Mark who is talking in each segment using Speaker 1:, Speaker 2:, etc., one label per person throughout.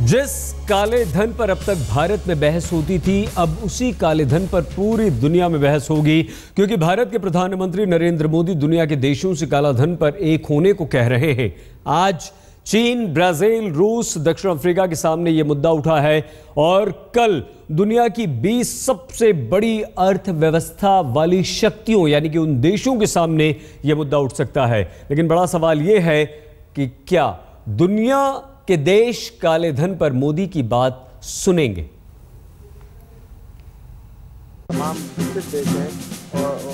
Speaker 1: जिस काले धन पर अब तक भारत में बहस होती थी, अब उसी काले धन पर पूरी दुनिया में बहस होगी, क्योंकि भारत के प्रधानमंत्री नरेंद्र मोदी दुनिया के देशों से काला धन पर एक होने को कह रहे हैं। आज चीन, ब्राजील, रूस, दक्षिण अफ्रीका के सामने यह मुद्दा उठा है और कल दुनिया की 20 सबसे बड़ी अर्थव्यवस्था वाली शक्तियों यानी कि उन देशों के सामने यह मुद्दा उठ सकता है। लेकिन बड़ा सवाल यह है कि क्या दुनिया के देश काले धन पर मोदी की बात सुनेंगे?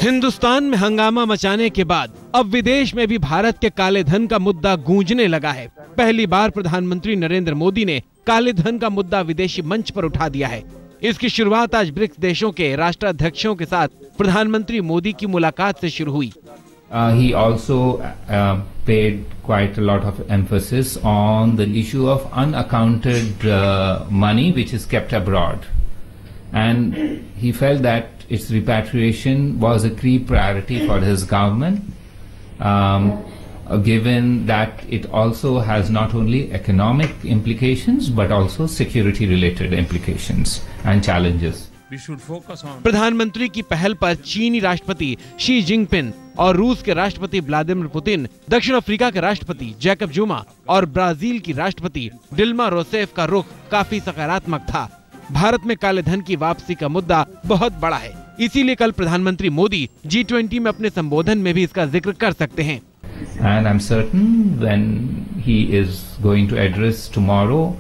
Speaker 2: हिंदुस्तान में हंगामा मचाने के बाद अब विदेश में भी भारत के काले धन का मुद्दा गूंजने लगा है। पहली बार प्रधानमंत्री नरेंद्र मोदी ने काले धन का मुद्दा विदेशी मंच पर उठा दिया है। इसकी शुरुआत आज ब्रिक्स देशों के राष्ट्राध्यक्षों के साथ प्रधानमंत्री मोदी की मुलाकात से शुरू हुई।
Speaker 3: He also paid quite a lot of emphasis on the issue of unaccounted money which is kept abroad, and he felt that its repatriation was a key priority for his government, given that it also has not only economic implications but also security related implications and challenges.
Speaker 2: प्रधानमंत्री की पहल पर चीनी राष्ट्रपति Xi Jinping और रूस के राष्ट्रपति व्लादिमीर पुतिन, दक्षिण अफ्रीका के राष्ट्रपति जैकब जुमा और ब्राजील की राष्ट्रपति डिल्मा रोसेफ का रुख काफी सकारात्मक था। भारत में काले धन की वापसी का मुद्दा बहुत बड़ा है, इसीलिए कल प्रधानमंत्री मोदी G20 में अपने संबोधन में भी इसका जिक्र कर सकते हैं।
Speaker 3: And I'm certain when he is going to address tomorrow,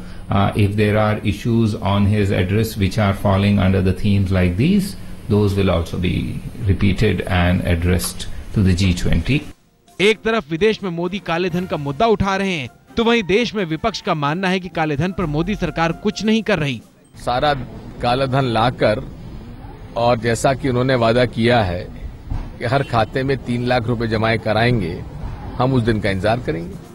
Speaker 3: if there are issues on his address which are falling under the themes like these, those will also be repeated and addressed to the G20.
Speaker 2: एक तरफ विदेश में मोदी काले धन का मुद्दा उठा रहे हैं, तो वहीं देश में विपक्ष का मानना है कि काले धन पर मोदी सरकार कुछ नहीं कर रही।
Speaker 4: सारा काला धन लाकर और जैसा कि उन्होंने वादा किया है कि हर खाते में 3 लाख रुपए जमा कराएंगे, हम उस दिन का इंतजार करेंगे।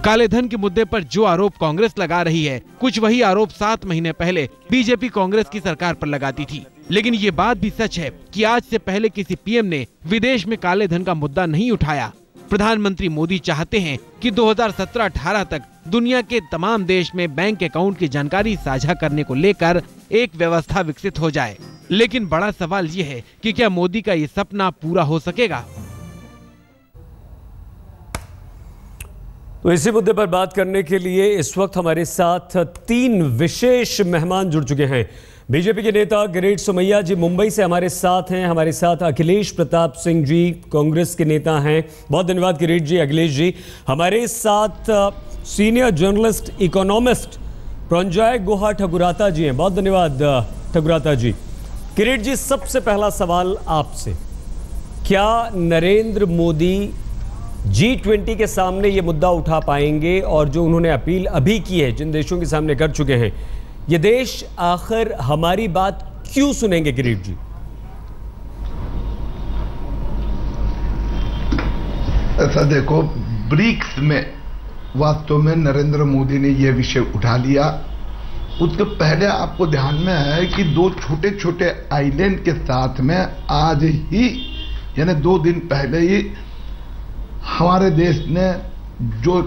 Speaker 2: काले धन के मुद्दे पर जो आरोप कांग्रेस लगा रही है, कुछ वही आरोप 7 महीने पहले बीजेपी कांग्रेस की सरकार पर लगाती थी। लेकिन ये बात भी सच है कि आज से पहले किसी पीएम ने विदेश में काले धन का मुद्दा नहीं उठाया। प्रधानमंत्री मोदी चाहते हैं कि 2017-18 तक दुनिया के तमाम देश में बैंक अकाउंट की जानकारी साझा करने को लेकर एक व्यवस्था विकसित हो जाए। लेकिन बड़ा सवाल ये है कि क्या मोदी का ये सपना पूरा हो सकेगा?
Speaker 1: तो इसी मुद्दे पर बात करने के लिए इस वक्त हमारे साथ 3 विशेष मेहमान जुड़ चुके हैं। बीजेपी के नेता गिरीश सोमैया जी मुंबई से हमारे साथ हैं। हमारे साथ अखिलेश प्रताप सिंह जी कांग्रेस के नेता हैं। बहुत धन्यवाद गिरीश जी, अखिलेश जी। हमारे साथ सीनियर जर्नलिस्ट इकोनॉमिस्ट प्रंजय गुहा ठकुराता जी हैं। बहुत धन्यवाद ठकुराता जी। गिरीश जी, सबसे पहला सवाल आपसे, क्या नरेंद्र मोदी G20 के सामने ये मुद्दा उठा पाएंगे? और जो उन्होंने अपील अभी की है, जिन देशों के सामने कर चुके हैं, ये देश आखिर हमारी बात क्यों सुनेंगे? गिरीश जी,
Speaker 5: ऐसा देखो, ब्रिक्स में वास्तव में नरेंद्र मोदी ने यह विषय उठा लिया। उसके पहले आपको ध्यान में है कि 2 छोटे छोटे आइलैंड के साथ में आज ही यानी 2 दिन पहले ही हमारे देश ने जो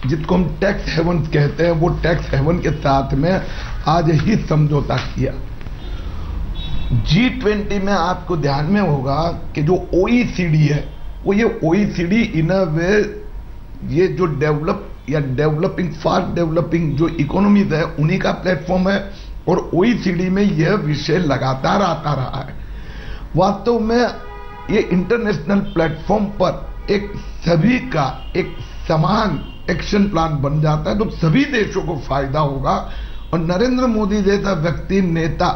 Speaker 5: जिसको हम टैक्स हेवन कहते हैं, वो टैक्स हेवन के साथ में आज ही समझौता किया। G20 में आपको ध्यान में होगा कि जो OECD है, वो ये OECD इन अ वे ये जो डेवलप या डेवलपिंग फास्ट डेवलपिंग जो इकोनॉमीज है, उन्हीं का प्लेटफॉर्म है। और OECD में यह विषय लगातार आता रहा है। वास्तव में ये इंटरनेशनल प्लेटफॉर्म पर एक सभी का एक समान एक्शन प्लान बन जाता है, तो सभी देशों को फायदा होगा। और नरेंद्र मोदी जैसा व्यक्ति, नेता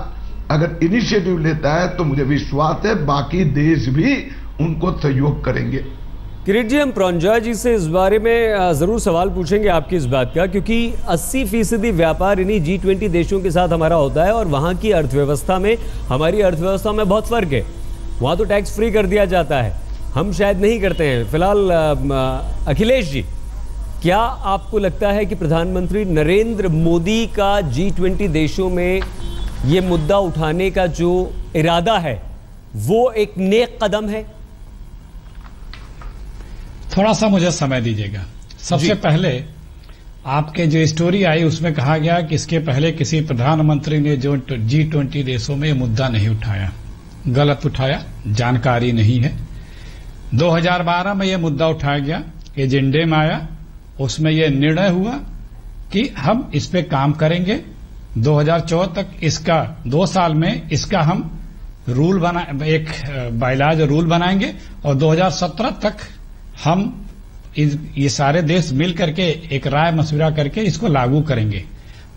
Speaker 5: अगर इनिशिएटिव लेता है, तो मुझे विश्वास है बाकी देश भी उनको सहयोग करेंगे।
Speaker 1: किरीट जी, हम प्रंजय जी से इस बारे में जरूर सवाल पूछेंगे आपकी इस बात का, क्योंकि 80% व्यापार इन्हीं G20 देशों के साथ हमारा होता है और वहां की अर्थव्यवस्था में हमारी अर्थव्यवस्था में बहुत फर्क है। वहां तो टैक्स फ्री कर दिया जाता है, हम शायद नहीं करते हैं। फिलहाल अखिलेश जी, क्या आपको लगता है कि प्रधानमंत्री नरेंद्र मोदी का G20 देशों में ये मुद्दा उठाने का जो इरादा है वो एक नेक कदम है?
Speaker 6: थोड़ा सा मुझे समय दीजिएगा। सबसे पहले आपके जो स्टोरी आई उसमें कहा गया कि इसके पहले किसी प्रधानमंत्री ने जो G20 देशों में ये मुद्दा नहीं उठाया, गलत उठाया, जानकारी नहीं है। 2012 में ये मुद्दा उठाया गया, एजेंडे में आया, उसमें ये निर्णय हुआ कि हम इस पे काम करेंगे। 2014 तक इसका 2 साल में इसका हम रूल एक बायलॉज रूल बनाएंगे और 2017 तक हम ये सारे देश मिल करके एक राय मशविरा करके इसको लागू करेंगे।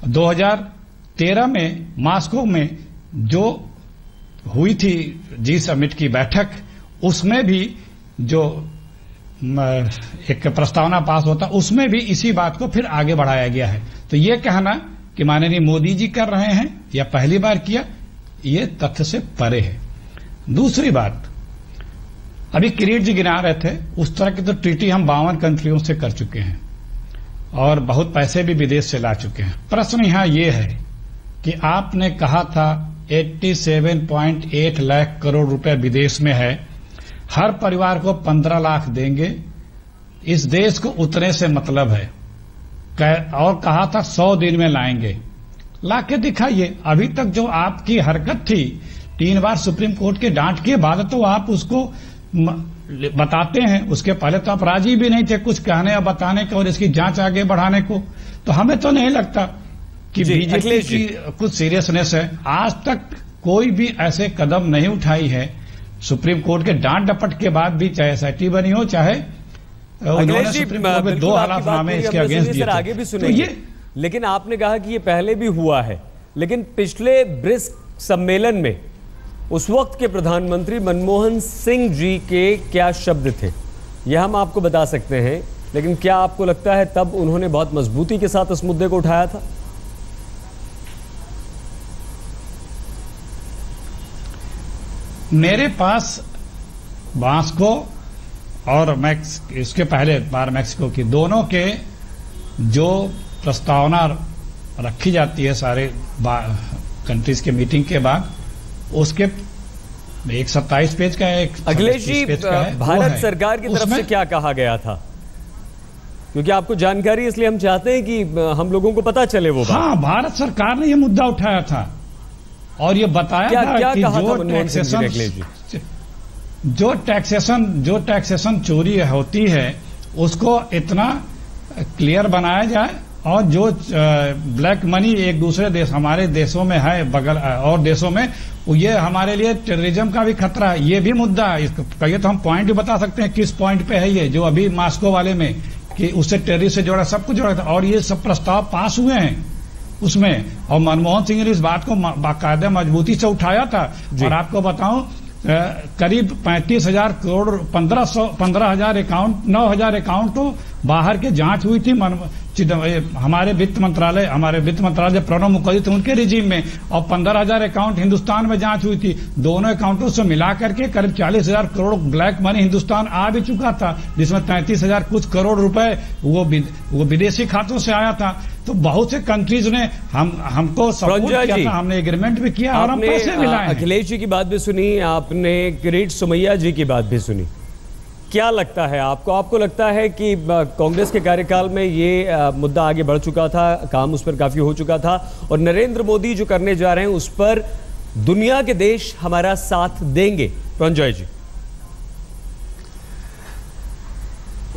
Speaker 6: 2013 में मॉस्को में जो हुई थी G7 की बैठक, उसमें भी जो एक प्रस्तावना पास होता, उसमें भी इसी बात को फिर आगे बढ़ाया गया है। तो ये कहना कि माननीय मोदी जी कर रहे हैं या पहली बार किया, ये तथ्य से परे है। दूसरी बात, अभी किरीट जी गिना रहे थे, उस तरह की तो ट्रीटी हम 52 कंट्रियों से कर चुके हैं और बहुत पैसे भी विदेश से ला चुके हैं। प्रश्न यहां ये है कि आपने कहा था 87.8 लाख करोड़ रुपए विदेश में है, हर परिवार को 15 लाख देंगे, इस देश को उतने से मतलब है, और कहा था 100 दिन में लाएंगे। लाके दिखाइए। अभी तक जो आपकी हरकत थी, 3 बार सुप्रीम कोर्ट के डांट के बाद तो आप उसको बताते हैं, उसके पहले तो आप राजी भी नहीं थे कुछ कहने या बताने को और इसकी जांच आगे बढ़ाने को। तो हमें तो नहीं लगता कि बीजेपी की कुछ सीरियसनेस है। आज तक कोई भी ऐसे कदम नहीं उठाई है सुप्रीम कोर्ट के डांट डपट के बाद भी, चाहे एसआईटी बनी हो, चाहे उन्होंने सुप्रीम कोर्ट में 2 हलफनामे इसके अगेंस्ट दिए थे।
Speaker 1: आगे भी सुनेंगे, लेकिन आपने कहा कि ये पहले भी हुआ है, लेकिन पिछले ब्रिक्स सम्मेलन में उस वक्त के प्रधानमंत्री मनमोहन सिंह जी के क्या शब्द थे, यह हम आपको बता सकते हैं। लेकिन क्या आपको लगता है तब उन्होंने बहुत मजबूती के साथ इस मुद्दे को उठाया था?
Speaker 6: मेरे पास मॉस्को और इसके पहले बार मैक्सिको की दोनों के जो प्रस्तावना रखी जाती है सारे कंट्रीज के मीटिंग के बाद, उसके एक 27 पेज का है, एक
Speaker 1: अखिलेश जी, भारत सरकार की तरफ से क्या कहा गया था? क्योंकि आपको जानकारी, इसलिए हम चाहते हैं कि हम लोगों को पता चले वो बात।
Speaker 6: हाँ, भारत सरकार ने ये मुद्दा उठाया था और ये बताया था कि जो टैक्सेशन चोरी होती है उसको इतना क्लियर बनाया जाए, और जो ब्लैक मनी एक दूसरे देश, हमारे देशों में है, बगल और देशों में, ये हमारे लिए टेररिज्म का भी खतरा है। ये भी मुद्दा है। कहिए तो हम पॉइंट भी बता सकते हैं किस पॉइंट पे है ये, जो अभी मॉस्को वाले में कि उससे टेररिस्ट से जोड़ा, सब कुछ जोड़ा था, और ये सब प्रस्ताव पास हुए हैं उसमें। और मनमोहन सिंह ने इस बात को बाकायदा मजबूती से उठाया था। और आपको बताऊं, करीब 35,000 करोड़ 15,000 अकाउंट 9,000 अकाउंट तो बाहर के जांच हुई थी हमारे वित्त मंत्रालय प्रणब मुखर्जी थे उनके रिजीम में, और 15,000 अकाउंट हिंदुस्तान में जांच हुई थी। दोनों अकाउंटों से मिला करके करीब 40,000 करोड़ ब्लैक मनी हिंदुस्तान आ भी चुका था, जिसमें 33,000 कुछ करोड़ रुपए वो विदेशी खातों से आया था। तो बहुत से कंट्रीज ने हमको सपोर्ट किया था, हमने एग्रीमेंट भी किया और हम पैसे भी लाए।
Speaker 1: अखिलेश जी की बात भी सुनी आपने, किरीट सोमैया जी की बात भी सुनी। क्या लगता है आपको लगता है कि कांग्रेस के कार्यकाल में ये मुद्दा आगे बढ़ चुका था, काम उस पर काफी हो चुका था, और नरेंद्र मोदी जो करने जा रहे हैं उस पर दुनिया के देश हमारा साथ देंगे? प्रणजॉय जी।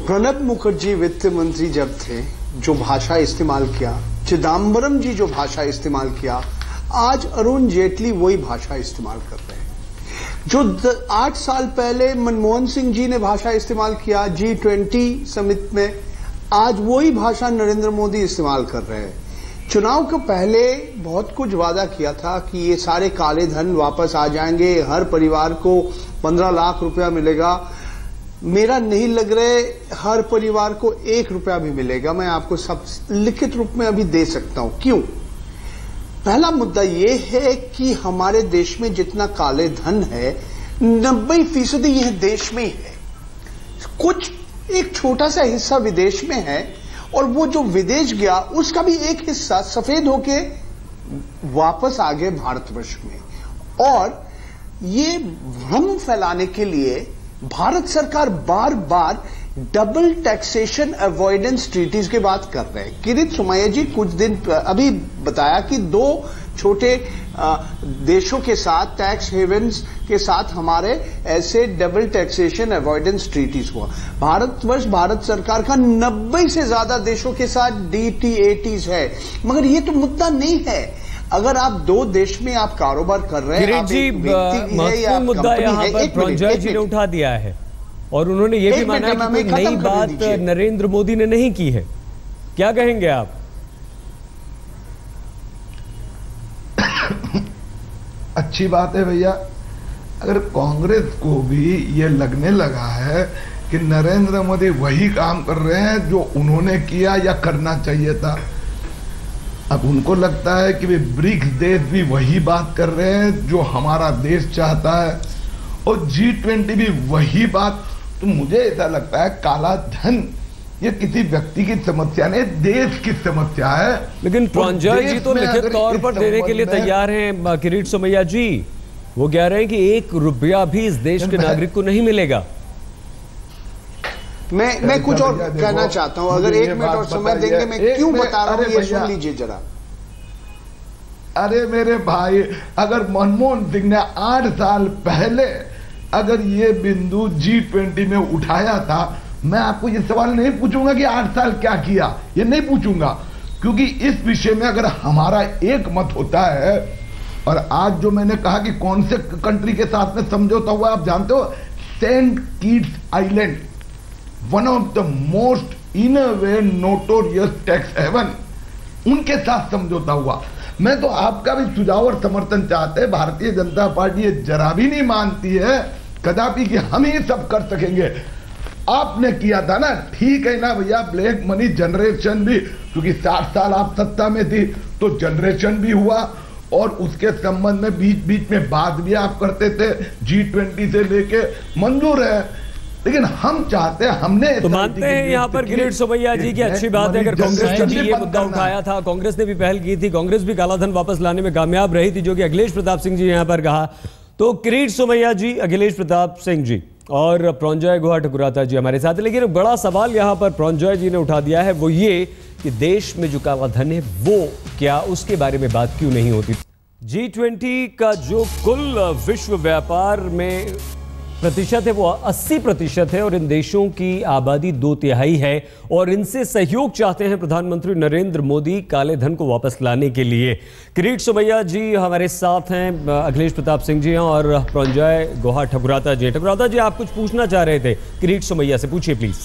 Speaker 7: प्रणब मुखर्जी वित्त मंत्री जब थे, जो भाषा इस्तेमाल किया, चिदम्बरम जी जो भाषा इस्तेमाल किया, आज अरुण जेटली वही भाषा इस्तेमाल कर रहे हैं। जो 8 साल पहले मनमोहन सिंह जी ने भाषा इस्तेमाल किया G20 समिट में, आज वही भाषा नरेंद्र मोदी इस्तेमाल कर रहे हैं। चुनाव के पहले बहुत कुछ वादा किया था कि ये सारे काले धन वापस आ जाएंगे, हर परिवार को 15 लाख रुपया मिलेगा। मेरा नहीं लग रहा है हर परिवार को 1 रुपया भी मिलेगा। मैं आपको सब लिखित रूप में अभी दे सकता हूं। क्यों? पहला मुद्दा यह है कि हमारे देश में जितना काले धन है 90% यह देश में ही है। कुछ एक छोटा सा हिस्सा विदेश में है, और वो जो विदेश गया उसका भी एक हिस्सा सफेद होके वापस आ गए भारतवर्ष में। और ये भ्रम फैलाने के लिए भारत सरकार बार बार डबल टैक्सेशन अवॉइडेंस ट्रीटीज की बात कर रहे हैं। किरीट सोमैया जी कुछ दिन अभी बताया कि 2 छोटे देशों के साथ, टैक्स हेवन्स के साथ हमारे ऐसे डबल टैक्सेशन अवॉइडेंस ट्रीटीज हुआ। भारत सरकार का 90 से ज्यादा देशों के साथ DTATs है, मगर ये तो मुद्दा नहीं है। अगर आप 2 देश में आप कारोबार कर रहे हैं,
Speaker 1: जी महत्वपूर्ण मुद्दा यहाँ पर प्रॉन्जॉय जी ने उठा दिया है और उन्होंने ये भी माना कि कोई नई बात नरेंद्र मोदी ने नहीं की है। क्या कहेंगे आप?
Speaker 5: अच्छी बात है भैया, अगर कांग्रेस को भी ये लगने लगा है कि नरेंद्र मोदी वही काम कर रहे हैं जो उन्होंने किया या करना चाहिए था, अब उनको लगता है कि वे ब्रिक्स देश भी वही बात कर रहे हैं जो हमारा देश चाहता है और G20 भी वही बात, तो मुझे ऐसा लगता है काला धन ये किसी व्यक्ति की समस्या नहीं, देश की समस्या है।
Speaker 1: लेकिन प्रॉन्जॉय जी तो लिखित तौर पर देने के लिए तैयार हैं किरीट सोमैया जी। वो कह रहे हैं कि 1 रुपया भी इस देश के नागरिक को नहीं मिलेगा।
Speaker 7: मैं कुछ और कहना चाहता हूं, अगर 1 मिनट और समय देंगे, मैं क्यों बता रहा हूं ये सुन लीजिए जरा।
Speaker 5: अरे मेरे भाई, अगर मनमोहन सिंह ने 8 साल पहले अगर ये बिंदु G20 में उठाया था, मैं आपको ये सवाल नहीं पूछूंगा कि 8 साल क्या किया, ये नहीं पूछूंगा, क्योंकि इस विषय में अगर हमारा एक मत होता है। और आज जो मैंने कहा कि कौन से कंट्री के साथ में समझौता हुआ, आप जानते हो, Saint Kitts island, one of the most in a way notorious tax haven, उनके साथ समझौता हुआ। मैं तो आपका भी सुझाव और समर्थन चाहते हैं। भारतीय जनता पार्टी ये जरा भी नहीं मानती है कदापि कि हम ही सब कर सकेंगे। आपने किया था ना, ठीक है ना भैया, ब्लैक मनी जनरेशन भी, क्योंकि 60 साल आप सत्ता में थी तो जनरेशन भी हुआ और उसके संबंध में बीच बीच में बात भी आप करते थे, G20 से लेके मंजूर है। लेकिन हम चाहते हैं, हमने
Speaker 1: तो मानते हैं यहाँ पर किरीट सोमैया जी की अच्छी बात है। अगर कांग्रेस ने भी ये मुद्दा उठाया था, कांग्रेस ने भी पहल की थी, कांग्रेस भी कालाधन वापस लाने में कामयाब रही थी, जो कि अखिलेश प्रताप सिंह जी यहाँ पर कहा। तो किरीट सोमैया जी, अखिलेश प्रताप सिंह जी और प्रॉन्जॉय गुहा ठकुराता जी हमारे साथ। लेकिन बड़ा सवाल यहाँ पर प्रॉन्जॉय जी ने उठा दिया है, वो ये कि देश में जो कालाधन है वो क्या, उसके बारे में बात क्यों नहीं होती। G20 का जो कुल विश्व व्यापार में प्रतिशत है वो 80% है और इन देशों की आबादी 2/3 है और इनसे सहयोग चाहते हैं प्रधानमंत्री नरेंद्र मोदी काले धन को वापस लाने के लिए। किरीट सोमैया जी हमारे साथ हैं, अखिलेश प्रताप सिंह जी हैं और प्रॉन्जॉय गुहा ठकुराता जी। ठकुराता जी, आप कुछ पूछना चाह रहे थे किरीट सोमैया से, पूछिए प्लीज।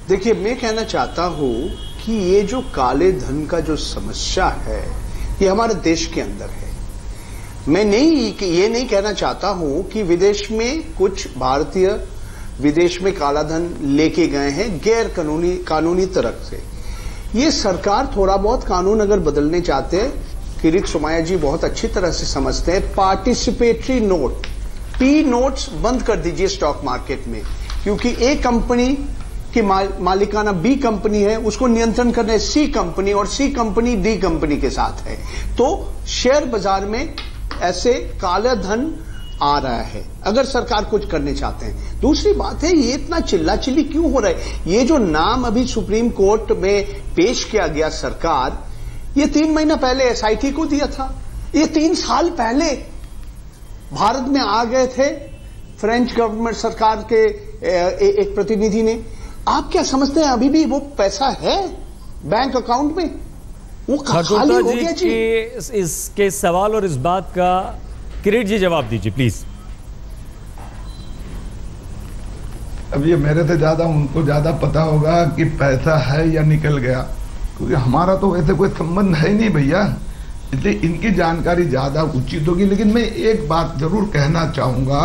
Speaker 7: देखिए, मैं कहना चाहता हूं कि ये जो काले धन का जो समस्या है ये हमारे देश के अंदर है। मैं ये नहीं कहना चाहता हूं कि विदेश में कुछ भारतीय विदेश में काला धन लेके गए हैं गैर कानूनी तरफ से। ये सरकार थोड़ा बहुत कानून अगर बदलने चाहते हैं, किरीट सोमैया जी बहुत अच्छी तरह से समझते हैं, पार्टिसिपेटरी नोट, P नोट्स बंद कर दीजिए स्टॉक मार्केट में, क्योंकि ए कंपनी की मालिकाना B कंपनी है, उसको नियंत्रण करने C कंपनी और C कंपनी D कंपनी के साथ है। तो शेयर बाजार में ऐसे काला धन आ रहा है, अगर सरकार कुछ करने चाहते हैं। दूसरी बात है, ये इतना चिल्ला चिल्ली क्यों हो रहा है? ये जो नाम अभी सुप्रीम कोर्ट में पेश किया गया सरकार, ये 3 महीना पहले SIT को दिया था। ये 3 साल पहले भारत में आ गए थे फ्रेंच गवर्नमेंट सरकार के एक प्रतिनिधि ने। आप क्या समझते हैं अभी भी वो पैसा है बैंक अकाउंट में? वो खाली हो गया जी।
Speaker 1: इसके सवाल और इस बात का किरीट जी जवाब दीजिए प्लीज।
Speaker 5: अब ये मेरे से ज्यादा उनको ज्यादा पता होगा कि पैसा है या निकल गया, क्योंकि हमारा तो वैसे कोई संबंध है नहीं भैया, इसलिए इनकी जानकारी ज्यादा उचित होगी। लेकिन मैं एक बात जरूर कहना चाहूंगा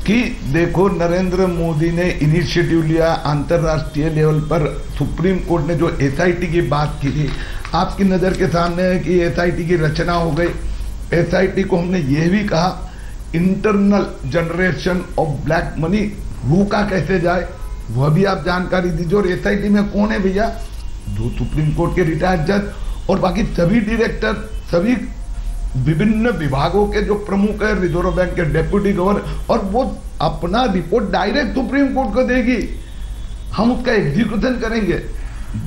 Speaker 5: कि देखो, नरेंद्र मोदी ने इनिशिएटिव लिया अंतर्राष्ट्रीय लेवल पर। सुप्रीम कोर्ट ने जो SIT की बात की थी, आपकी नजर के सामने है कि SIT की रचना हो गई। SIT को हमने ये भी कहा internal generation of black money रोका कैसे जाए, वह भी आप जानकारी दीजिए। और SIT में कौन है भैया? 2 सुप्रीम कोर्ट के रिटायर्ड जज और बाकी सभी डायरेक्टर, सभी विभिन्न विभागों के जो प्रमुख है, रिजर्व बैंक के डेप्यूटी गवर्नर, और वो अपना रिपोर्ट डायरेक्ट सुप्रीम कोर्ट को देगी, हम उसका एग्जीक्यूशन करेंगे।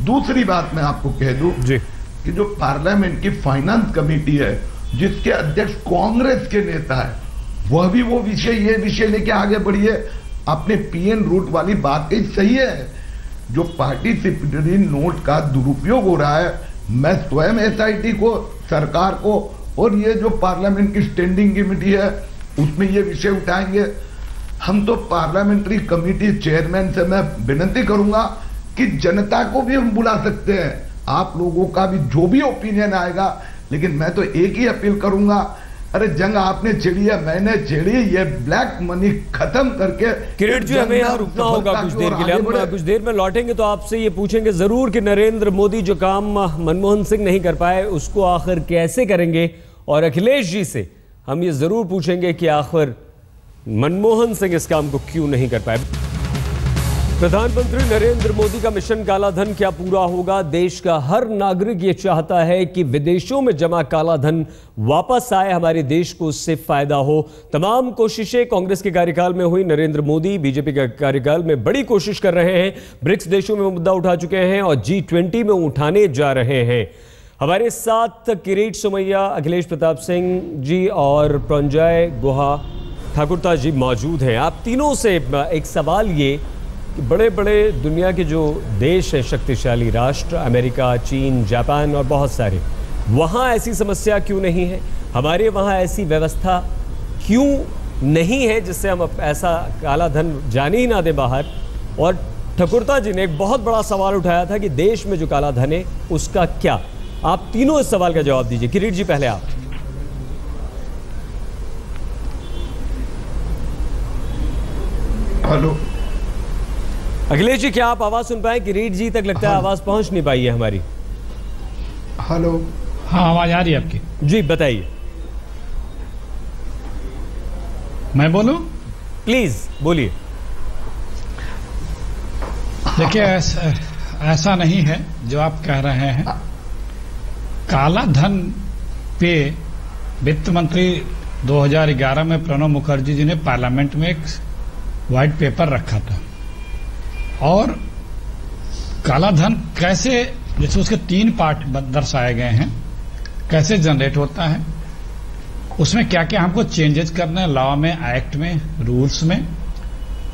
Speaker 5: दूसरी बात मैं आपको कह दूं कि जो पार्लियामेंट की फाइनेंस कमेटी है, जिसके अध्यक्ष कांग्रेस के नेता है, वह भी ये विषय लेके आगे बढ़ी है। आपने पीएन रूट वाली बात कही, सही है। जो पार्टिसिपेटरी नोट का दुरुपयोग हो रहा है, मैं स्वयं एसआईटी को, सरकार को और ये जो पार्लियामेंट की स्टैंडिंग कमेटी है उसमें ये विषय उठाएंगे। हम तो पार्लियामेंट्री कमेटी चेयरमैन से मैं विनती करूंगा कि जनता को भी हम बुला सकते हैं, आप लोगों का भी जो भी ओपिनियन आएगा, लेकिन मैं तो एक ही अपील करूंगा, अरे जंग आपने छेड़ी है, मैंने छेड़ी, ये ब्लैक मनी खत्म करके।
Speaker 1: किरीट जी, हमें यहाँ रुकना होगा कुछ देर के लिए। हम कुछ देर में लौटेंगे तो आपसे ये पूछेंगे जरूर कि नरेंद्र मोदी जो काम मनमोहन सिंह नहीं कर पाए उसको आखिर कैसे करेंगे, और अखिलेश जी से हम ये जरूर पूछेंगे कि आखिर मनमोहन सिंह इस काम को क्यों नहीं कर पाए। प्रधानमंत्री नरेंद्र मोदी का मिशन काला धन क्या पूरा होगा? देश का हर नागरिक ये चाहता है कि विदेशों में जमा काला धन वापस आए, हमारे देश को उससे फायदा हो। तमाम कोशिशें कांग्रेस के कार्यकाल में हुई, नरेंद्र मोदी बीजेपी के कार्यकाल में बड़ी कोशिश कर रहे हैं। ब्रिक्स देशों में मुद्दा उठा चुके हैं और G20 में उठाने जा रहे हैं। हमारे साथ किरीट सोमैया, अखिलेश प्रताप सिंह जी और प्रंजय गुहा ठाकुरता जी मौजूद हैं। आप तीनों से एक सवाल ये, बड़े बड़े दुनिया के जो देश हैं, शक्तिशाली राष्ट्र, अमेरिका, चीन, जापान और बहुत सारे, वहाँ ऐसी समस्या क्यों नहीं है? हमारे वहाँ ऐसी व्यवस्था क्यों नहीं है जिससे हम ऐसा काला धन जाने ही ना दे बाहर? और ठाकुरता जी ने एक बहुत बड़ा सवाल उठाया था कि देश में जो काला धन है उसका क्या? आप तीनों इस सवाल का जवाब दीजिए। किरीट जी पहले आप।
Speaker 5: हेलो
Speaker 1: अखिलेश जी, क्या आप आवाज सुन पाए? किरीट जी तक लगता है आवाज पहुंच नहीं पाई है हमारी।
Speaker 5: हेलो,
Speaker 6: हाँ आवाज आ रही है आपकी?
Speaker 1: जी बताइए।
Speaker 6: मैं बोलूं?
Speaker 1: प्लीज बोलिए।
Speaker 6: देखिए, ऐसा नहीं है जो आप कह रहे हैं। काला धन पे वित्त मंत्री 2011 में प्रणब मुखर्जी जी ने पार्लियामेंट में एक व्हाइट पेपर रखा था, और काला धन कैसे, जैसे उसके 3 पार्ट दर्शाए गए हैं, कैसे जनरेट होता है, उसमें क्या क्या हमको चेंजेस करने हैं, लॉ में, एक्ट में, रूल्स में,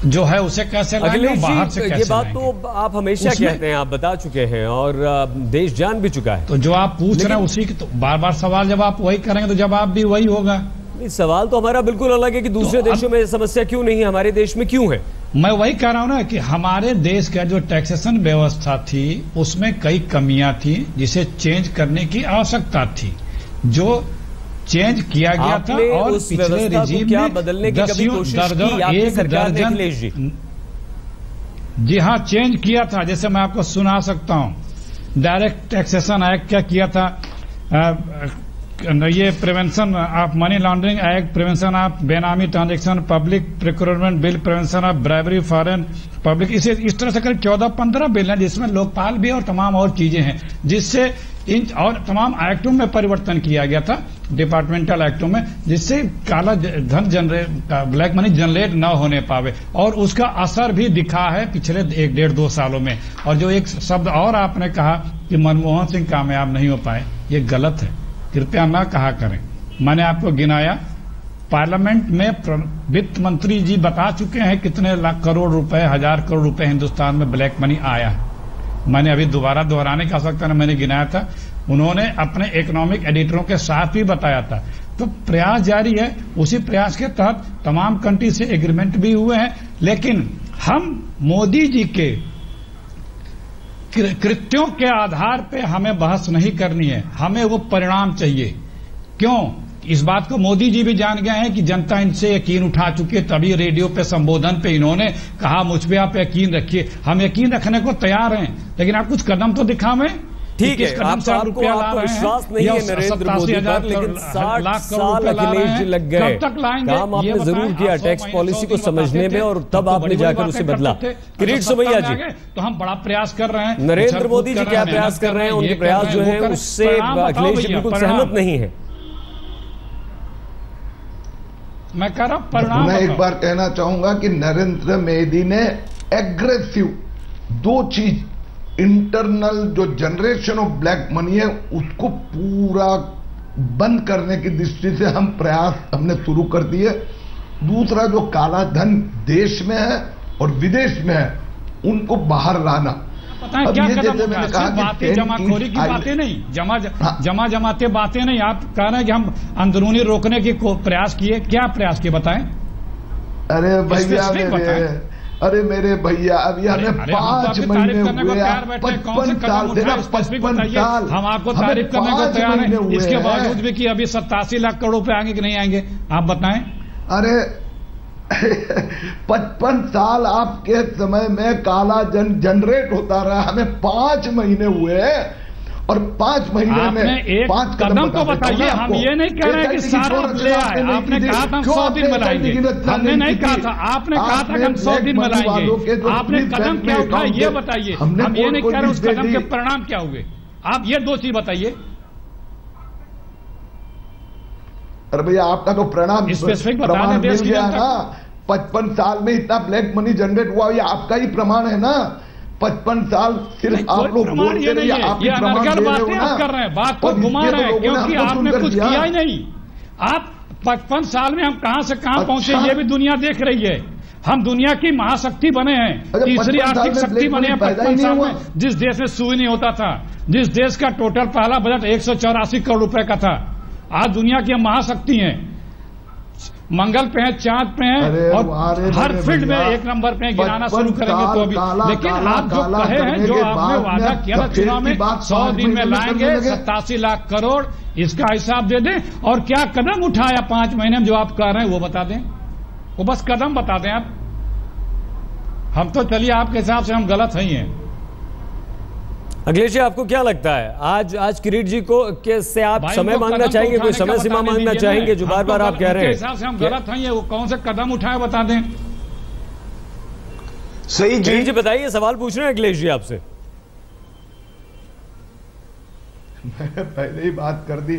Speaker 6: जो है उसे कैसे लाएंगे, बाहर से कैसे
Speaker 1: ये बात तो आप हमेशा कहते हैं, आप बता चुके हैं और देश जान भी चुका है।
Speaker 6: तो जो आप पूछ रहे हैं उसी की तो बार बार सवाल, जब आप वही करेंगे तो जवाब भी वही होगा।
Speaker 1: सवाल तो हमारा बिल्कुल अलग है कि दूसरे देशों में समस्या क्यों नहीं है, हमारे देश में क्यों है?
Speaker 6: मैं वही कह रहा हूं ना कि हमारे देश का जो टैक्सेशन व्यवस्था थी उसमें कई कमियां थी जिसे चेंज करने की आवश्यकता थी, जो चेंज किया गया था। और पिछले रिजीम में
Speaker 1: बदलने की कभी कोशिश की एक दर्जन
Speaker 6: जी हाँ चेंज किया था। जैसे मैं आपको सुना सकता हूं, डायरेक्ट टैक्सेशन एक्ट क्या किया था, ये prevention of money laundering act, prevention of benami transaction, public procurement bill, prevention of bribery foreign public, इस तरह से करीब 14-15 बिल हैं जिसमें लोकपाल भी और तमाम और चीजें हैं, जिससे इन और तमाम एक्टों में परिवर्तन किया गया था, डिपार्टमेंटल एक्टों में, जिससे काला धन जनरेट, ब्लैक मनी जनरेट न होने पावे। और उसका असर भी दिखा है पिछले 1-1.5-2 सालों में। और जो एक शब्द और आपने कहा कि मनमोहन सिंह कामयाब नहीं हो पाए, ये गलत है, कृपया न कहा करें। मैंने आपको गिनाया, पार्लियामेंट में वित्त मंत्री जी बता चुके हैं कितने लाख करोड़ रुपए, 1000 करोड़ रुपए हिंदुस्तान में ब्लैक मनी आया है। मैंने अभी दोबारा दोहराने की आवश्यकता नहीं, मैंने गिनाया था, उन्होंने अपने इकोनॉमिक एडिटरों के साथ भी बताया था। तो प्रयास जारी है, उसी प्रयास के तहत तमाम कंट्री से एग्रीमेंट भी हुए हैं। लेकिन हम मोदी जी के कृत्यों के आधार पे हमें बहस नहीं करनी है, हमें वो परिणाम चाहिए। क्यों? इस बात को मोदी जी भी जान गए हैं कि जनता इनसे यकीन उठा चुकी है, तभी रेडियो पे संबोधन पे इन्होंने कहा मुझ पे आप यकीन रखिए। हम यकीन रखने को तैयार हैं, लेकिन आप कुछ कदम तो दिखावें।
Speaker 1: ठीक है, आपको विश्वास नहीं है नरेंद्र मोदी पर, लेकिन 60 साल अखिलेश जी लग गए, काम आपने जरूर किया टैक्स पॉलिसी को समझने में, और तब आपने जाकर उसे बदला। किरीट सोमैया जी,
Speaker 6: तो हम बड़ा प्रयास कर रहे हैं।
Speaker 1: नरेंद्र मोदी जी क्या प्रयास कर रहे हैं? उनके प्रयास जो है उससे अखिलेश जी बिल्कुल सहमत नहीं है।
Speaker 6: मैं कह रहा हूं परिणाम।
Speaker 5: मैं एक बार कहना चाहूंगा कि नरेंद्र मोदी ने एग्रेसिव दो चीज, इंटरनल जो जनरेशन ऑफ ब्लैक मनी है उसको पूरा बंद करने की दृष्टि से हम प्रयास हमने शुरू कर दिए। दूसरा जो काला धन देश में है और विदेश में है उनको बाहर लाना।
Speaker 6: पता है क्या कदम उठाया? बातें जमाखोरी की बातें नहीं, जमाते बातें नहीं। आप कह रहे हैं कि हम अंदरूनी रोकने की प्रयास किए, क्या प्रयास किए बताएं?
Speaker 5: अरे भैया मेरे भैया अभी हमें 5 महीने हुए, 55 साल से ना 55 साल
Speaker 6: हम आपको तारीफ करने को तैयार हैं, इसके बावजूद भी कि अभी 87 लाख करोड़ रुपए आएंगे कि नहीं आएंगे, आप बताएं।
Speaker 5: अरे 55 साल आपके समय में काला धन जनरेट होता रहा, हमें 5 महीने हुए और 5 महीने में
Speaker 6: एक 5 कदम तो बताइए। हम ये नहीं कह रहे हैं कि सारा ले आए। आपने कहा था हम 100 दिन बनाएंगे, हमने नहीं कहा था। आपने कहा था कि हम 100 दिन बनाएंगे। आपने कदम क्या उठाया ये बताइए। हम ये नहीं कह रहे उस कदम के परिणाम क्या हुए, आप ये 2 चीज बताइए।
Speaker 5: अरे भैया आपका तो प्रमाण मिल गया ना, 55 साल में इतना ब्लैक मनी जनरेट हुआ, ये आपका ही प्रमाण है ना। 55 साल सिर्फ आप लोग बोलते रहिए, आप ही प्रमाण दे रहे हो ना,
Speaker 6: कर रहे हैं, बात को घुमा रहे हैं, क्योंकि आपने कुछ किया ही नहीं। आप 55 साल में हम कहां से कहां पहुंचे ये भी दुनिया देख रही है। हम दुनिया की महाशक्ति बने हैं, तीसरी आर्थिक शक्ति बने हैं 55 साल में। जिस देश में सुई नहीं होता था, जिस देश का टोटल पहला बजट 184 करोड़ रुपए का था, आज दुनिया की हम महाशक्ति हैं। मंगल पे हैं, चांद पे हैं और हर फील्ड में 1 नंबर पे गिराना शुरू करेंगे तो अभी। लेकिन आप जो कहे हैं, जो आपने वादा किया था चुनाव में 100 दिन में लाएंगे 87 लाख करोड़, इसका हिसाब दे दें। और क्या कदम उठाया 5 महीने में जो आप कह रहे हैं वो बता दें, वो बस कदम बता दें आप। हम तो चलिए आपके हिसाब से हम गलत ही हैं।
Speaker 1: अखिलेश जी आपको क्या लगता है, आज किरीट जी को से आप समय मांगना चाहेंगे, कोई समय सीमा मांगना चाहेंगे जो बार बार आप कह रहे हैं?
Speaker 6: हिसाब से हम गलत हैं, वो कौन से कदम उठाए बता दें।
Speaker 7: सही
Speaker 1: किरीट जी बताइए, सवाल पूछ रहे हैं अखिलेश जी आपसे।
Speaker 5: मैंने पहले ही बात कर दी,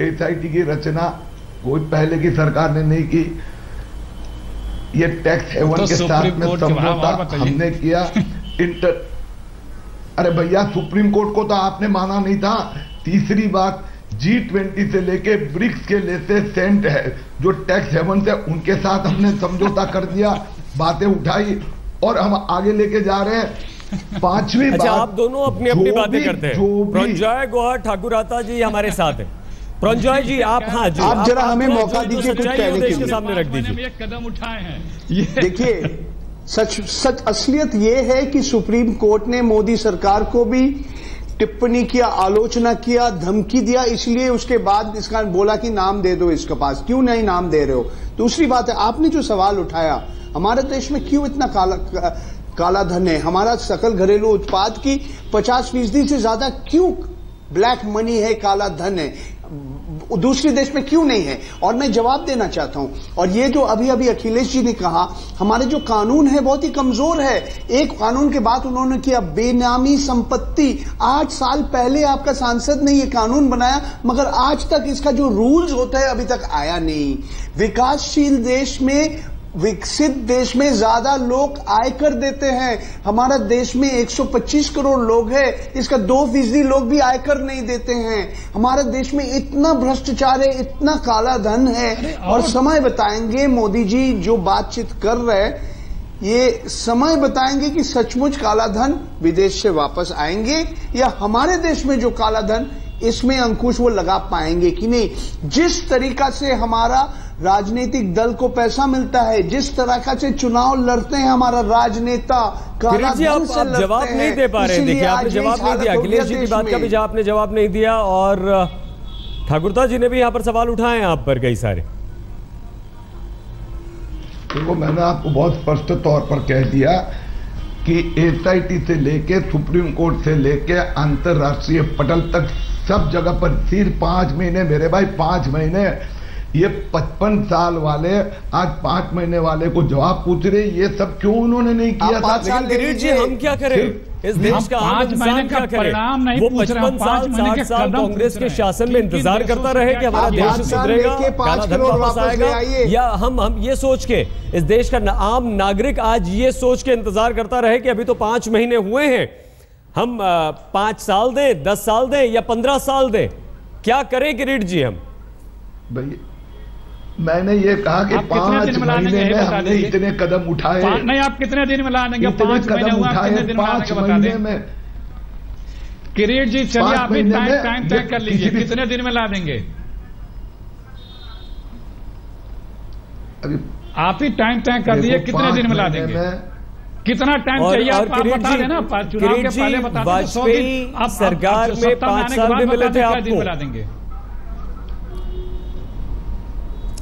Speaker 5: SIT की रचना कोई पहले की सरकार ने नहीं की, ये टैक्स हेवन के साथ में समझौता हमने किया। अरे भैया सुप्रीम कोर्ट को तो आपने माना नहीं था। तीसरी बात, G20 से लेके ब्रिक्स के लेते सेंट है जो टैक्स हेवन से, उनके साथ हमने समझौता कर दिया, बातें उठाई और हम आगे लेके जा रहे हैं। 5वीं बात,
Speaker 1: आप दोनों अपनी अपनी बातें करते हैं। प्रंजॉय गुहा ठाकुराता जी हमारे साथ है। प्रंजॉय जी आप, हाँ जी,
Speaker 7: आप जरा हमें मौका दीजिए कुछ कहने के लिए।
Speaker 1: सामने रख दीजिए।
Speaker 6: एक कदम उठाए हैं,
Speaker 7: देखिए सच असलियत यह है कि सुप्रीम कोर्ट ने मोदी सरकार को भी टिप्पणी किया, आलोचना किया, धमकी दिया, इसलिए उसके बाद इसका बोला कि नाम दे दो इसके पास, क्यों नहीं नाम दे रहे हो। दूसरी बात है, आपने जो सवाल उठाया, हमारे देश में क्यों इतना काला धन है, हमारा सकल घरेलू उत्पाद की 50% से ज्यादा क्यों ब्लैक मनी है, काला धन है, दूसरे देश में क्यों नहीं है। और मैं जवाब देना चाहता हूं। और ये जो अभी अखिलेश जी ने कहा, हमारे जो कानून है बहुत ही कमजोर है। एक कानून के बाद उन्होंने किया बेनामी संपत्ति। 8 साल पहले आपका सांसद ने ये कानून बनाया, मगर आज तक इसका जो रूल्स होता है अभी तक आया नहीं। विकासशील देश में, विकसित देश में ज्यादा लोग आयकर देते हैं। हमारा देश में 125 करोड़ लोग हैं, इसका 2% लोग भी आयकर नहीं देते हैं। हमारे देश में इतना भ्रष्टाचार है, इतना काला धन है। और समय बताएंगे मोदी जी जो बातचीत कर रहे हैं, ये समय बताएंगे कि सचमुच काला धन विदेश से वापस आएंगे या हमारे देश में जो काला धन, इसमें अंकुश वो लगा पाएंगे कि नहीं। जिस तरीका से हमारा राजनीतिक दल को पैसा मिलता है, जिस तरह से चुनाव लड़ते हैं हमारा राजनेता,
Speaker 1: किरीट जी आप जवाब नहीं दे पा रहे हैं। देखिए आपने जवाब नहीं दिया, अखिलेश जी की बात का भी आपने जवाब नहीं दिया और ठाकुरता जी ने भी यहाँ पर सवाल उठाए हैं आप पर कई सारे।
Speaker 5: देखो मैंने आपको बहुत स्पष्ट तौर पर कह दिया कि SIT से लेके सुप्रीम कोर्ट से लेके अंतरराष्ट्रीय पटल तक सब जगह पर सिर्फ 5 महीने, मेरे भाई 5 महीने। ये 55 साल वाले आज 5 महीने वाले को जवाब पूछ रहे, ये सब क्यों उन्होंने नहीं किया था।
Speaker 1: किरीट जी हम क्या करें, इस देश का आम इंसान क्या करे? वो 55 साल 60 साल कांग्रेस के शासन में इंतजार करता रहे कि हमारा देश सुधरेगा, काला धन वापस आएगा, या हम ये सोच के इस देश का आम नागरिक आज ये सोच के इंतजार करता रहे कि अभी तो 5 महीने हुए हैं, हम 5 साल दें, 10 साल दें या 15 साल दें? क्या करें किरीट जी हम?
Speaker 5: भाई मैंने ये कहा कि 5 महीने में हमने इतने कदम उठाए।
Speaker 6: नहीं, आप कितने दिन में ला देंगे? 5
Speaker 5: कदम उठाए 5 महीने में।
Speaker 6: किरीट जी चलिए आप भी टाइम तय कर लीजिए, कितने दिन में ला देंगे? आप ही टाइम तय कर दीजिए, कितने दिन में ला देंगे? कितना टाइम चाहिए आप बता देना। चुनाव के पहले बता दें।
Speaker 1: वाजपेयी सरकार में 5 साल में मिले थे आपको।
Speaker 6: ला देंगे।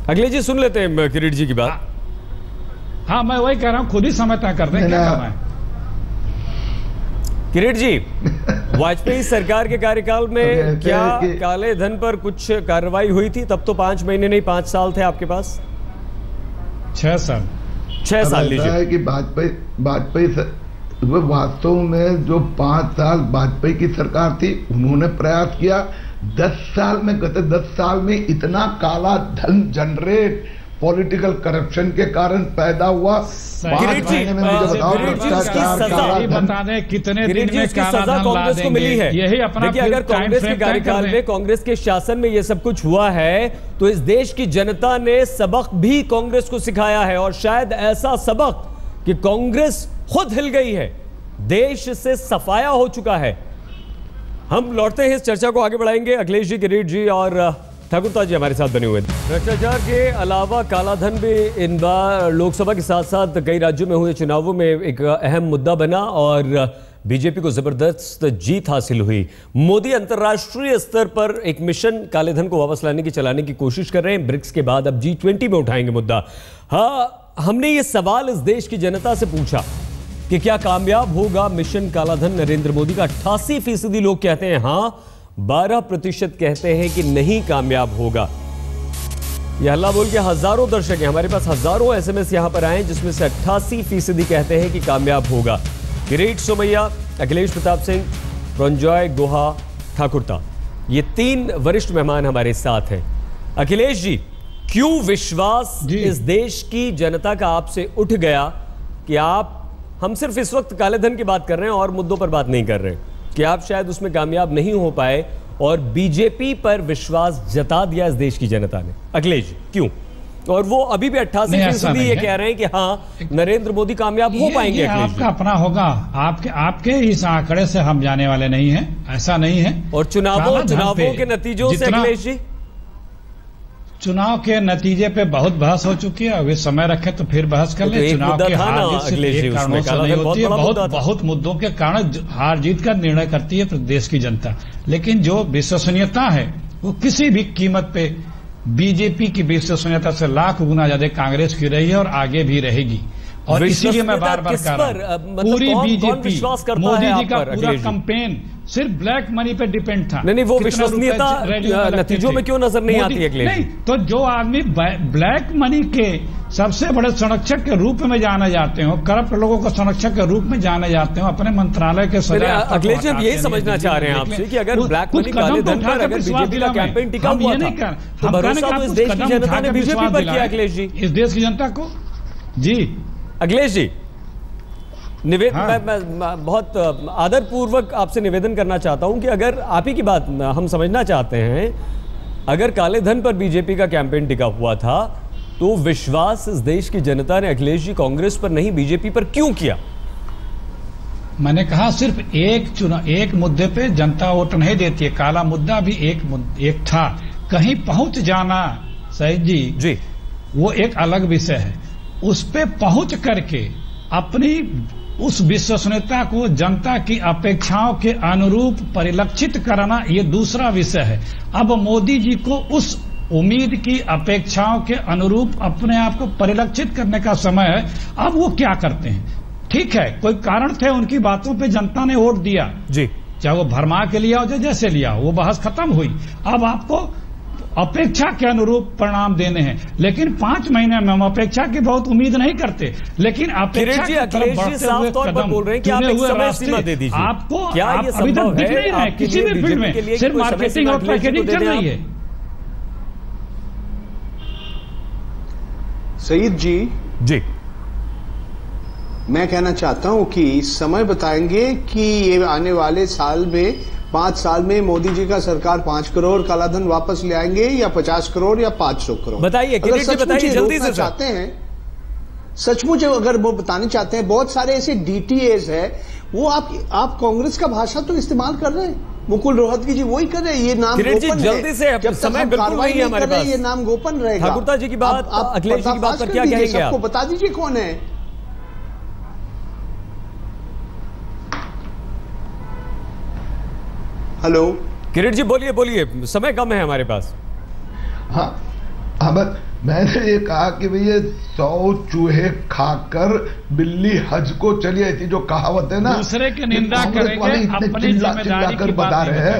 Speaker 1: अखिलेश जी सुन लेते हैं किरीट जी की बात।
Speaker 6: हाँ मैं वही कह रहा हूं, खुद ही समय तय कर दें क्या करना है।
Speaker 1: किरीट जी, वाजपेयी सरकार के कार्यकाल में क्या काले धन पर कुछ कार्रवाई हुई थी? तब तो 5 महीने नहीं 5 साल थे आपके पास।
Speaker 6: 6 साल
Speaker 1: 6 साल लीजिए।
Speaker 5: है कि वाजपेयी वो वास्तव में जो 5 साल वाजपेयी की सरकार थी, उन्होंने प्रयास किया। 10 साल में, गत 10 साल में इतना काला धन जनरेट पॉलिटिकल करप्शन के कारण पैदा हुआ। 5 महीने में मुझे बताओ
Speaker 6: बता दें कितने दिन में काला धन ला देंगे?
Speaker 1: मिली है।
Speaker 6: यही अपना
Speaker 1: देखिए, अगर कांग्रेस के कार्यकाल में, कांग्रेस के शासन में ये सब कुछ हुआ है तो इस देश की जनता ने सबक भी कांग्रेस को सिखाया है, और शायद ऐसा सबक कि कांग्रेस खुद हिल गई है, देश से सफाया हो चुका है। हम लौटते हैं, इस चर्चा को आगे बढ़ाएंगे। अखिलेश जी, किरीट जी और ठाकुरता जी हमारे साथ बने हुए हैं। भ्रष्टाचार के अलावा कालाधन भी इन बार लोकसभा के साथ साथ कई राज्यों में हुए चुनावों में एक अहम मुद्दा बना और बीजेपी को जबरदस्त जीत हासिल हुई। मोदी अंतर्राष्ट्रीय स्तर पर एक मिशन काले धन को वापस लाने की चलाने की कोशिश कर रहे हैं। ब्रिक्स के बाद अब G20 में उठाएंगे मुद्दा। हाँ, हमने ये सवाल इस देश की जनता से पूछा कि क्या कामयाब होगा मिशन कालाधन नरेंद्र मोदी का। 88% लोग कहते हैं हाँ, 12% कहते हैं कि नहीं कामयाब होगा। यह हल्ला बोल के हजारों दर्शक हैं, हमारे पास हजारों SMS यहां पर आए जिसमें से 88% कहते हैं कि कामयाब होगा। किरीट सोमैया, अखिलेश प्रताप सिंह, रंजॉय गुहा, ठाकुरता, ये 3 वरिष्ठ मेहमान हमारे साथ हैं। अखिलेश जी, क्यों विश्वास इस देश की जनता का आपसे उठ गया कि हम सिर्फ इस वक्त काले धन की बात कर रहे हैं और मुद्दों पर बात नहीं कर रहे, कि आप शायद उसमें कामयाब नहीं हो पाए और बीजेपी पर विश्वास जता दिया इस देश की जनता ने? अखिलेश जी, क्यों? और वो अभी भी 88% ये कह रहे हैं कि हाँ, नरेंद्र मोदी कामयाब हो पाएंगे।
Speaker 6: आपका अपना होगा, आपके इस आंकड़े से हम जाने वाले नहीं हैं, ऐसा नहीं है।
Speaker 1: और चुनावों के नतीजों से अखिलेश जी,
Speaker 6: चुनाव के नतीजे पे बहुत बहस हो चुकी है। अभी समय रखे तो फिर बहस कर ले। चुनाव के हार जीत सिर्फ एक कारणों से नहीं होती है, बहुत मुद्दों के कारण हार जीत का निर्णय करती है प्रदेश की जनता। लेकिन जो विश्वसनीयता है वो किसी भी कीमत पे बीजेपी की विश्वसनीयता से लाख गुना ज्यादा कांग्रेस की रही है और आगे भी रहेगी। और इसीलिए मैं बार बार कह रहा हूं, पूरी बीजेपी, मोदी जी का पूरा कैंपेन सिर्फ ब्लैक मनी पे डिपेंड था।
Speaker 1: नहीं, वो विश्वसनीयता नतीजों में क्यों नजर नहीं आती है?
Speaker 6: नहीं, तो जो आदमी ब्लैक मनी के सबसे बड़े संरक्षक के रूप में जाने जाते हो, करप्ट लोगों को संरक्षक के रूप में जाने जाते हो, अपने मंत्रालय के
Speaker 1: अखिलेश जी यही समझना चाह रहे हैं आपसे कि अगर ब्लैक मनी काले धन पर अगर बीजेपी का कैंपेन टिका हुआ था तो भरोसा तो इस देश की जनता ने बीजेपी पर किया। अखिलेश जी,
Speaker 6: इस देश की जनता को जी,
Speaker 1: अखिलेश जी, मैं बहुत आदरपूर्वक आपसे निवेदन करना चाहता हूं कि अगर आप ही की बात हम समझना चाहते हैं, अगर काले धन पर बीजेपी का कैंपेन टिका हुआ था तो विश्वास इस देश की जनता ने अखिलेश जी कांग्रेस पर नहीं बीजेपी पर क्यों किया?
Speaker 6: मैंने कहा सिर्फ एक मुद्दे पे जनता वोट नहीं देती है। काला मुद्दा भी एक था, कहीं पहुंच जाना सईद जी, वो एक अलग विषय है। उस पे पहुंच करके अपनी उस विश्वसनीयता को जनता की अपेक्षाओं के अनुरूप परिलक्षित करना, ये दूसरा विषय है। अब मोदी जी को उस उम्मीद की अपेक्षाओं के अनुरूप अपने आप को परिलक्षित करने का समय है। अब वो क्या करते हैं? ठीक है, कोई कारण थे, उनकी बातों पे जनता ने वोट दिया जी, चाहे वो भरमा के लिया हो जैसे लिया, वो बहस खत्म हुई। अब आपको अपेक्षा के अनुरूप परिणाम देने हैं, लेकिन 5 महीने में हम अपेक्षा की बहुत उम्मीद नहीं करते, लेकिन अपेक्षा की तरफ बढ़ते हुए कदम चुने हुए रास्ते आपको अभी तक दिख नहीं रहे किसी भी फील्ड में, सिर्फ मार्केटिंग और पैकेजिंग चल रही है।
Speaker 7: सईद जी, मैं कहना चाहता हूं कि समय बताएंगे कि ये आने वाले साल में 5 साल में मोदी जी का सरकार 5 करोड़ कालाधन वापस ले आएंगे या 50 करोड़ या 500 करोड़।
Speaker 1: बताइए बताइए जल्दी से
Speaker 7: चाहते हैं, सचमुच अगर वो बताने चाहते हैं, बहुत सारे ऐसे डीटीएस है, वो आप कांग्रेस का भाषा तो इस्तेमाल कर रहे हैं, मुकुल रोहतगी जी वही कर रहे हैं, ये नाम गोपन
Speaker 1: जल्दी से,
Speaker 7: जब समय बिल्कुल नहीं है हमारे पास, ये नाम गोपन रहेगा।
Speaker 1: ठाकुर जी की बात, अखिलेश जी की बात पर क्या कहेंगे आप?
Speaker 7: बता दीजिए कौन है। हेलो
Speaker 1: किरीट जी, बोलिए, समय कम है हमारे पास।
Speaker 5: हाँ, मैंने ये कहा कि भैया 100 चूहे खाकर बिल्ली हज को चली आई थी, जो कहावत है ना,
Speaker 6: दूसरे की निंदा करेंगे, अपनी जिम्मेदारी की
Speaker 5: बता रहे हैं।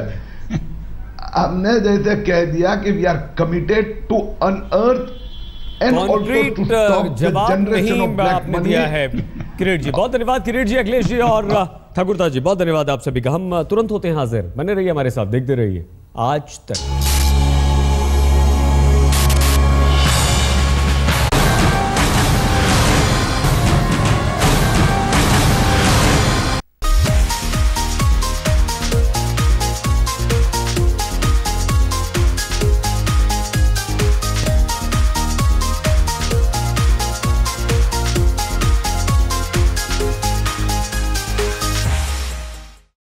Speaker 5: हमने जैसे कह दिया कि we are committed to unearth and also to stop the generation of black money.
Speaker 1: है किरीट जी, बहुत धन्यवाद किरीट जी, अखिलेश जी और ठाकुर जी, बहुत धन्यवाद आप सभी का। हम तुरंत होते हैं हाजिर, बने रहिए हमारे साथ, देखते रहिए आज तक।